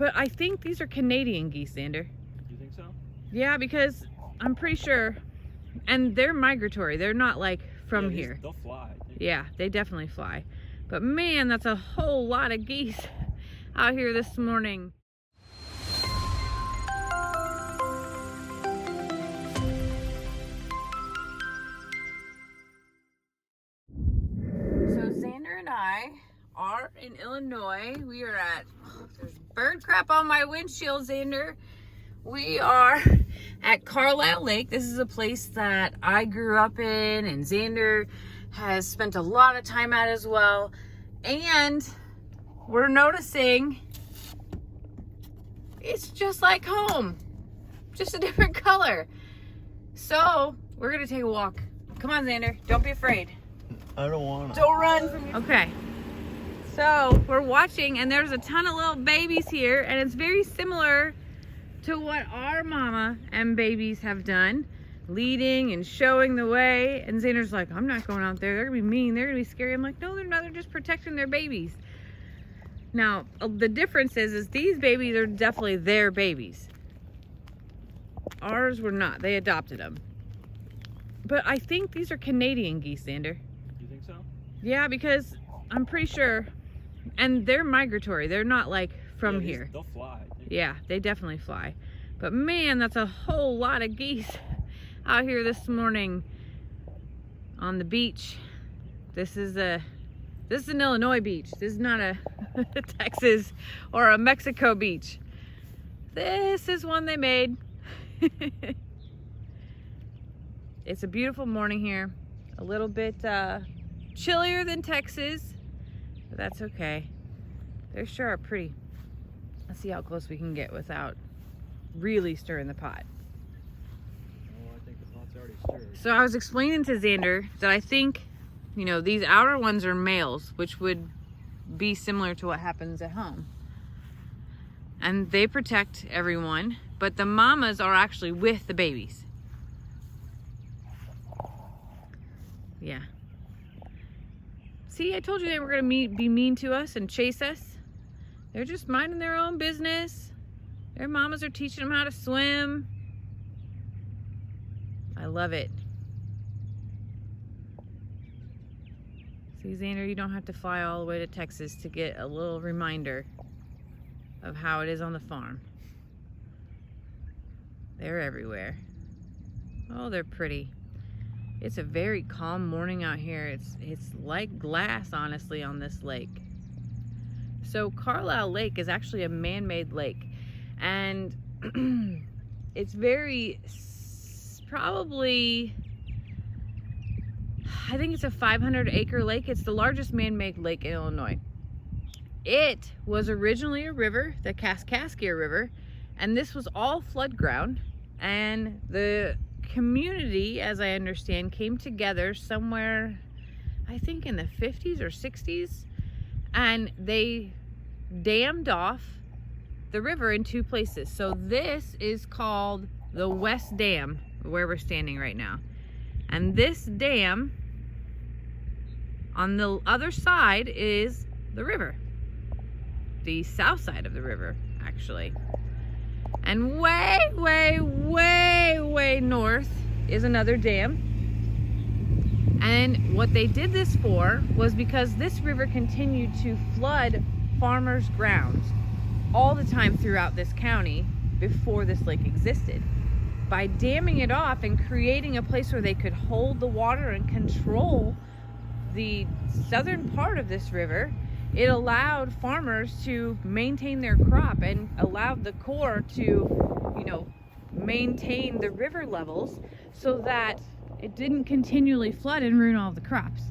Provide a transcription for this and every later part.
But I think these are Canadian geese, Xander. You think so? Yeah, because I'm pretty sure, and they're migratory. They're not like from here. They'll fly. Yeah, they definitely fly. But man, that's a whole lot of geese out here this morning. So Xander and I are in Illinois. We are at, there's bird crap on my windshield, Xander. We are at Carlisle Lake. This is a place that I grew up in and Xander has spent a lot of time at as well. And we're noticing it's just like home, just a different color. So we're gonna take a walk. Come on, Xander, don't be afraid. I don't want to. Don't run from me. Okay, so we're watching and there's a ton of little babies here and it's very similar to what our mama and babies have done, leading and showing the way. And Xander's like, I'm not going out there. They're gonna be mean. They're gonna be scary. I'm like, no, they're not. They're just protecting their babies. Now, the difference is these babies are definitely their babies. Ours were not. They adopted them. But I think these are Canadian geese, Xander. You think so? Yeah, because I'm pretty sure, and they're migratory. They're not like from here. They'll fly. Yeah, they definitely fly. But man, that's a whole lot of geese out here this morning on the beach. This is an Illinois beach. This is not a Texas or a Mexico beach. This is one they made. It's a beautiful morning here. A little bit chillier than Texas, but that's okay. They sure are pretty. Let's see how close we can get without really stirring the pot. Oh, I think the pot's already stirred. So I was explaining to Xander that I think, you know, these outer ones are males, which would be similar to what happens at home. And they protect everyone, but the mamas are actually with the babies. Yeah. See, I told you they were going to be mean to us and chase us. They're just minding their own business. Their mamas are teaching them how to swim. I love it. See, Xander, you don't have to fly all the way to Texas to get a little reminder of how it is on the farm. They're everywhere. Oh, they're pretty. It's a very calm morning out here. It's like glass, honestly, on this lake. So Carlisle Lake is actually a man-made lake, and it's probably, I think it's a 500-acre lake. It's the largest man-made lake in Illinois. It was originally a river, the Kaskaskia River, and this was all flood ground, and the community, as I understand, came together somewhere, I think in the 50s or 60s, and they dammed off the river in two places. So this is called the West Dam, where we're standing right now. And this dam, on the other side, is the river. The south side of the river, actually. And way, way, way, way north is another dam. And what they did this for was because this river continued to flood farmers' grounds all the time throughout this county before this lake existed. By damming it off and creating a place where they could hold the water and control the southern part of this river, it allowed farmers to maintain their crop and allowed the Corps to, you know, maintain the river levels so that it didn't continually flood and ruin all the crops.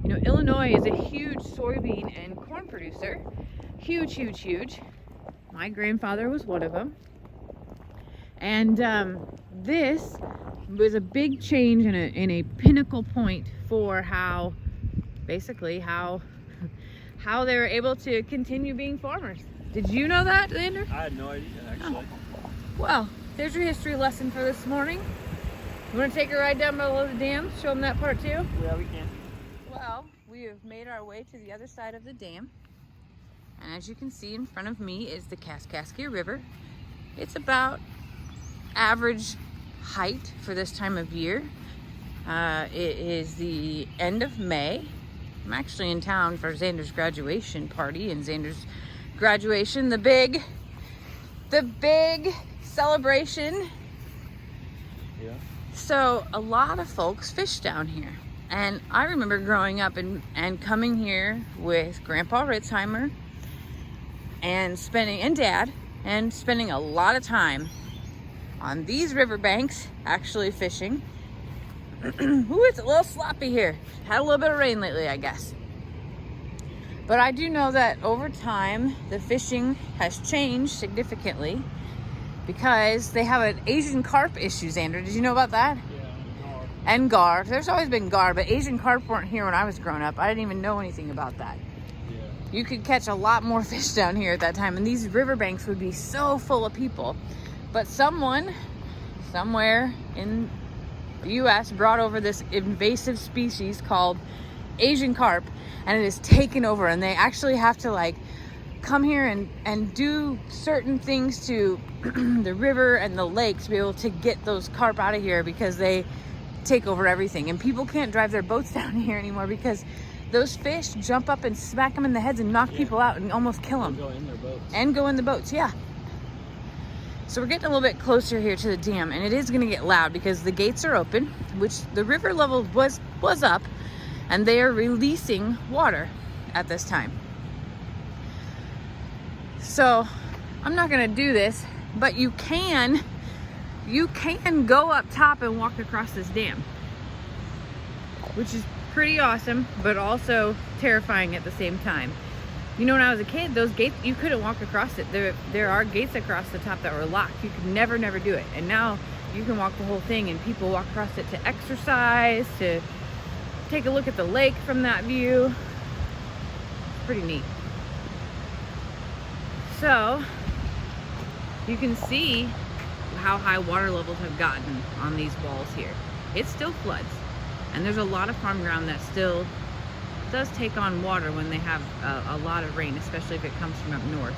You know, Illinois is a huge soybean and corn producer. Huge, huge, huge. My grandfather was one of them. And this was a big change in a pinnacle point for how they were able to continue being farmers. Did you know that, Xander? I had no idea, actually. Oh. Well, there's your history lesson for this morning. You want to take a ride down below the dam? Show them that part too? Yeah, we can. Well, we have made our way to the other side of the dam. And as you can see in front of me is the Kaskaskia River. It's about average height for this time of year. It is the end of May. I'm actually in town for Xander's graduation party, and Xander's graduation, the big celebration. Yeah. So a lot of folks fish down here. And I remember growing up and coming here with Grandpa Ritzheimer and Dad spending a lot of time on these riverbanks actually fishing. Ooh, it's a little sloppy here. Had a little bit of rain lately, I guess. But I do know that over time, the fishing has changed significantly because they have an Asian carp issue, Xander. Did you know about that? Yeah, gar. And gar. There's always been gar, but Asian carp weren't here when I was growing up. I didn't even know anything about that. Yeah. You could catch a lot more fish down here at that time, and these riverbanks would be so full of people. But someone, somewhere in the U.S. brought over this invasive species called Asian carp, and it is taken over, and they actually have to like come here and do certain things to the river and the lakes to be able to get those carp out of here because they take over everything, and people can't drive their boats down here anymore because those fish jump up and smack them in the heads and knock people out and almost kill them. Go in their boats. And go in the boats, yeah. So we're getting a little bit closer here to the dam, and it is going to get loud because the gates are open, which the river level was up, and they are releasing water at this time. So I'm not going to do this, but you can go up top and walk across this dam, which is pretty awesome, but also terrifying at the same time. You know, when I was a kid, those gates, you couldn't walk across it. There are gates across the top that were locked. You could never do it. And now you can walk the whole thing, and people walk across it to exercise, to take a look at the lake from that view. It's pretty neat. So you can see how high water levels have gotten on these walls here. It still floods, and there's a lot of farm ground that still does take on water when they have a lot of rain, especially if it comes from up north,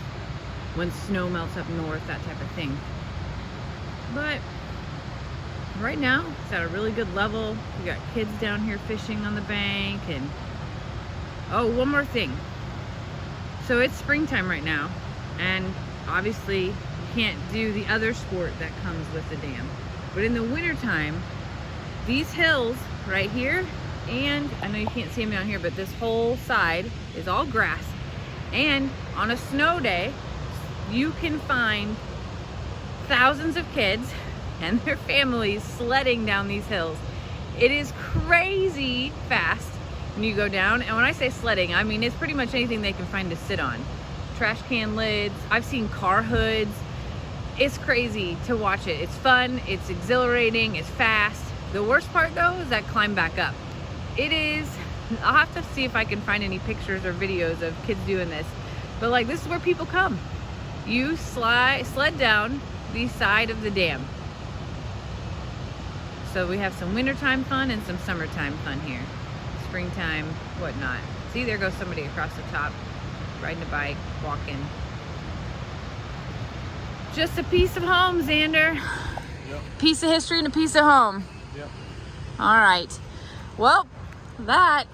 when snow melts up north, that type of thing. But right now it's at a really good level. We got kids down here fishing on the bank. And oh, one more thing. So it's springtime right now, and obviously you can't do the other sport that comes with the dam. But in the wintertime, these hills right here, and I know you can't see them down here, but this whole side is all grass. And on a snow day, you can find thousands of kids and their families sledding down these hills. It is crazy fast when you go down. And when I say sledding, I mean it's pretty much anything they can find to sit on. Trash can lids, I've seen car hoods. It's crazy to watch it. It's fun, it's exhilarating, it's fast. The worst part though is that climb back up. It is, I'll have to see if I can find any pictures or videos of kids doing this. But like, this is where people come. You sled down the side of the dam. So we have some wintertime fun and some summertime fun here. Springtime, whatnot. See, there goes somebody across the top, riding a bike, walking. Just a piece of home, Xander. Yep. Piece of history and a piece of home. Yep. All right. Well, that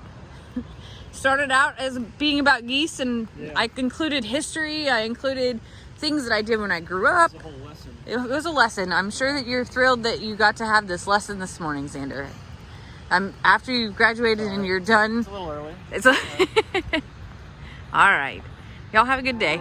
started out as being about geese, and Yeah. I included history. I included things that I did when I grew up. It's a whole lesson. It was a lesson. I'm sure that you're thrilled that you got to have this lesson this morning, Xander. After you graduated and you're done. It's a little early. It's all right. Y'all have a good day.